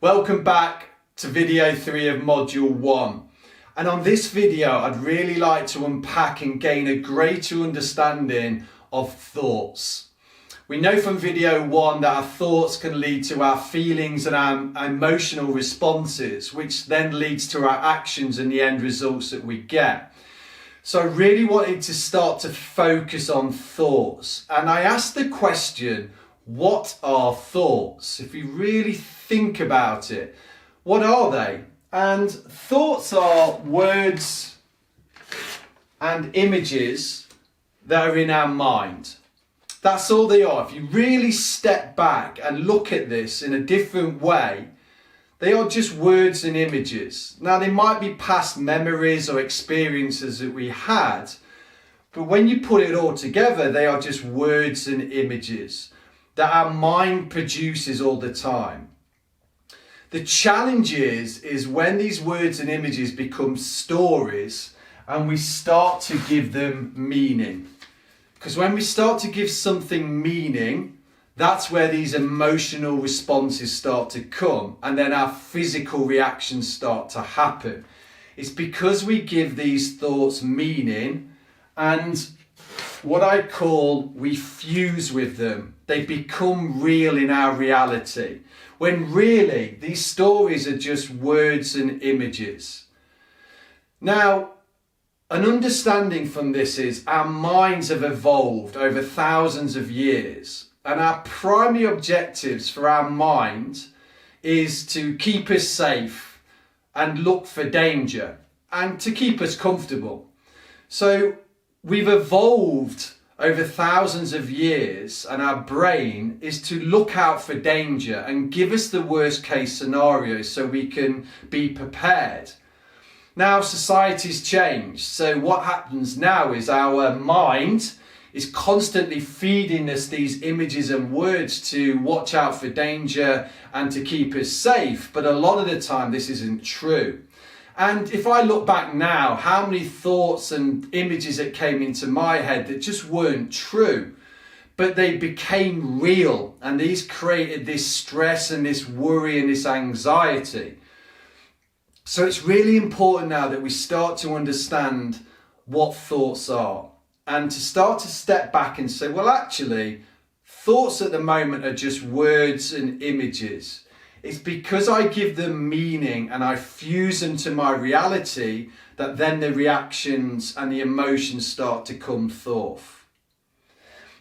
Welcome back to video 3 of module 1. And on this video, I'd really like to unpack and gain a greater understanding of thoughts. We know from video 1 that our thoughts can lead to our feelings and our emotional responses, which then leads to our actions and the end results that we get. So I really wanted to start to focus on thoughts. And I asked the question, what are thoughts? If you really think about it, what are they? And thoughts are words and images that are in our mind. That's all they are. If you really step back and look at this in a different way, they are just words and images. Now, they might be past memories or experiences that we had, but when you put it all together, they are just words and images that our mind produces all the time. The challenge is when these words and images become stories and we start to give them meaning. Because when we start to give something meaning, that's where these emotional responses start to come, and then our physical reactions start to happen. It's because we give these thoughts meaning, and what I call we fuse with them. They become real in our reality, when really these stories are just words and images. Now, an understanding from this is our minds have evolved over thousands of years, and our primary objectives for our mind is to keep us safe and look for danger and to keep us comfortable. So we've evolved over thousands of years, and our brain is to look out for danger and give us the worst case scenario so we can be prepared. Now society's changed, so what happens now is our mind is constantly feeding us these images and words to watch out for danger and to keep us safe, but a lot of the time this isn't true. And if I look back now, how many thoughts and images that came into my head that just weren't true, but they became real, and these created this stress and this worry and this anxiety. So it's really important now that we start to understand what thoughts are and to start to step back and say, well, actually, thoughts at the moment are just words and images. It's because I give them meaning and I fuse them to my reality that then the reactions and the emotions start to come forth.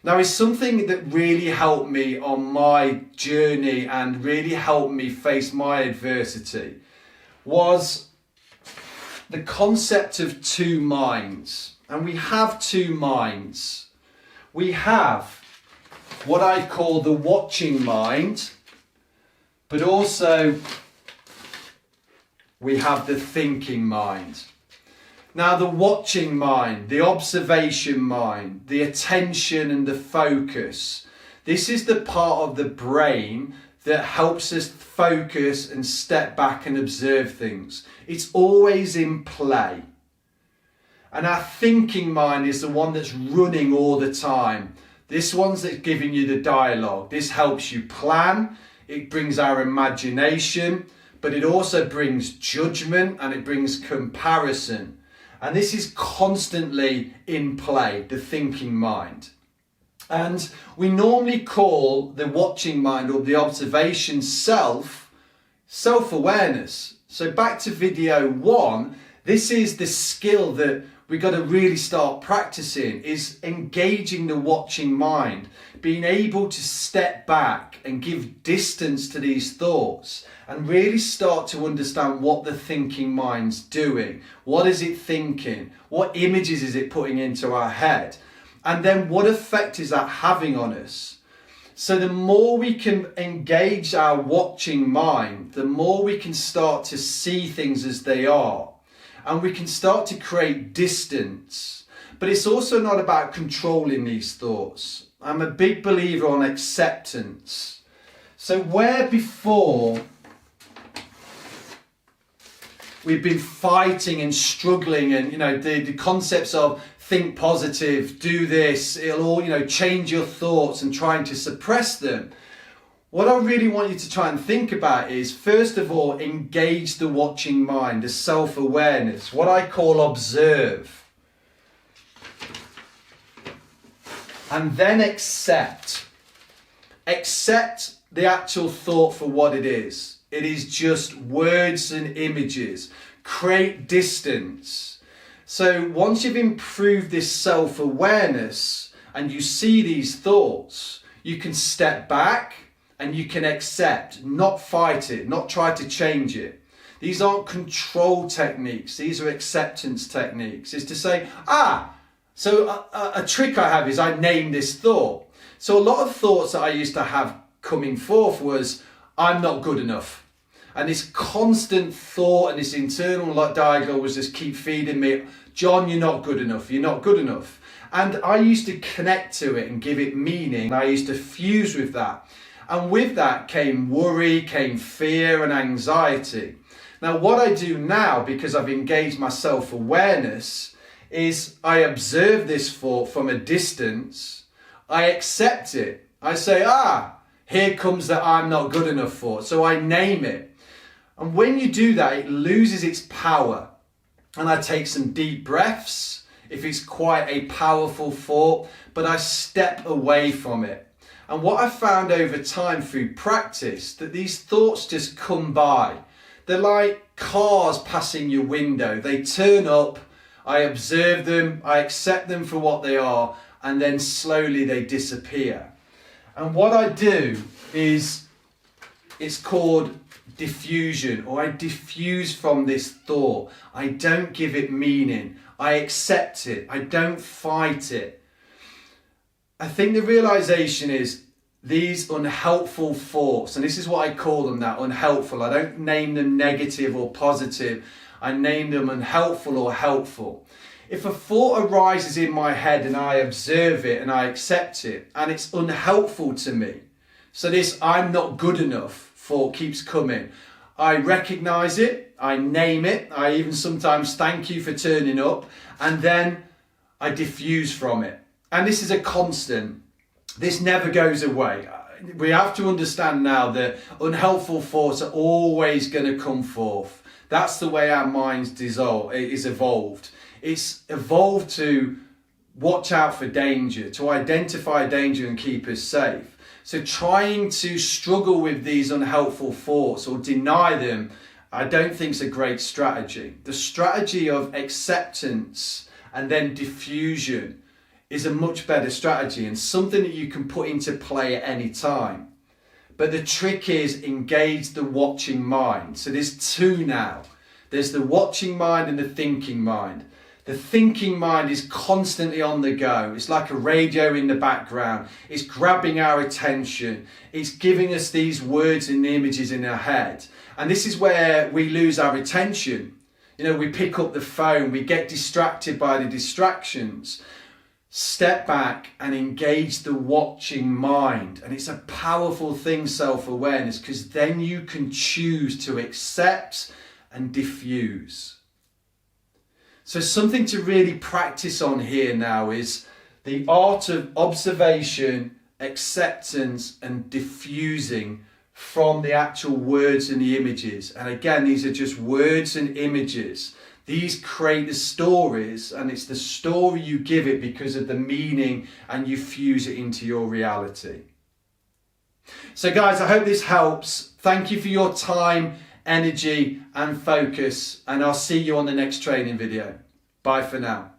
Now, it's something that really helped me on my journey and really helped me face my adversity was the concept of two minds. And we have two minds. We have what I call the watching mind, but also we have the thinking mind. Now, the watching mind, the observation mind, the attention and the focus, this is the part of the brain that helps us focus and step back and observe things. It's always in play. And our thinking mind is the one that's running all the time. This one's that's giving you the dialogue. This helps you plan. It brings our imagination, but it also brings judgment and it brings comparison. And this is constantly in play, the thinking mind. And we normally call the watching mind or the observation self-awareness. So back to video 1, this is the skill that we've got to really start practicing, is engaging the watching mind, being able to step back and give distance to these thoughts and really start to understand what the thinking mind's doing. What is it thinking? What images is it putting into our head? And then what effect is that having on us? So the more we can engage our watching mind, the more we can start to see things as they are. And we can start to create distance. But it's also not about controlling these thoughts. I'm a big believer on acceptance. So where before we've been fighting and struggling and, the concepts of think positive, do this, it'll all, change your thoughts and trying to suppress them. What I really want you to try and think about is, first of all, engage the watching mind, the self-awareness, what I call observe. And then accept. Accept the actual thought for what it is. It is just words and images. Create distance. So once you've improved this self-awareness and you see these thoughts, you can step back and you can accept, not fight it, not try to change it. These aren't control techniques. These are acceptance techniques. It's to say, so a trick I have is I name this thought. So a lot of thoughts that I used to have coming forth was, I'm not good enough. And this constant thought and this internal dialogue was just keep feeding me, John, you're not good enough, you're not good enough. And I used to connect to it and give it meaning. I used to fuse with that. And with that came worry, came fear and anxiety. Now what I do now, because I've engaged my self-awareness, is I observe this thought from a distance. I accept it. I say, here comes that I'm not good enough thought. So I name it. And when you do that, it loses its power. And I take some deep breaths if it's quite a powerful thought, but I step away from it. And what I've found over time through practice, that these thoughts just come by. They're like cars passing your window. They turn up, I observe them, I accept them for what they are, and then slowly they disappear. And what I do is, it's called diffusion, or I diffuse from this thought. I don't give it meaning. I accept it. I don't fight it. I think the realization is these unhelpful thoughts, and this is what I call them now, unhelpful. I don't name them negative or positive. I name them unhelpful or helpful. If a thought arises in my head and I observe it and I accept it and it's unhelpful to me, so this I'm not good enough thought keeps coming, I recognize it, I name it, I even sometimes thank you for turning up, and then I diffuse from it. And this is a constant. This never goes away. We have to understand now that unhelpful thoughts are always going to come forth. That's the way our minds is evolved. It's evolved to watch out for danger, to identify danger and keep us safe. So trying to struggle with these unhelpful thoughts or deny them, I don't think is a great strategy. The strategy of acceptance and then diffusion is a much better strategy and something that you can put into play at any time. But the trick is engage the watching mind. So there's two now. There's the watching mind and the thinking mind. The thinking mind is constantly on the go. It's like a radio in the background. It's grabbing our attention. It's giving us these words and images in our head. And this is where we lose our attention. You know, we pick up the phone, we get distracted by the distractions. Step back and engage the watching mind. And it's a powerful thing, self-awareness, because then you can choose to accept and diffuse. So something to really practice on here now is the art of observation, acceptance and diffusing from the actual words and the images. And again, these are just words and images. These create the stories, and it's the story you give it because of the meaning, and you fuse it into your reality. So guys, I hope this helps. Thank you for your time, energy and focus, and I'll see you on the next training video. Bye for now.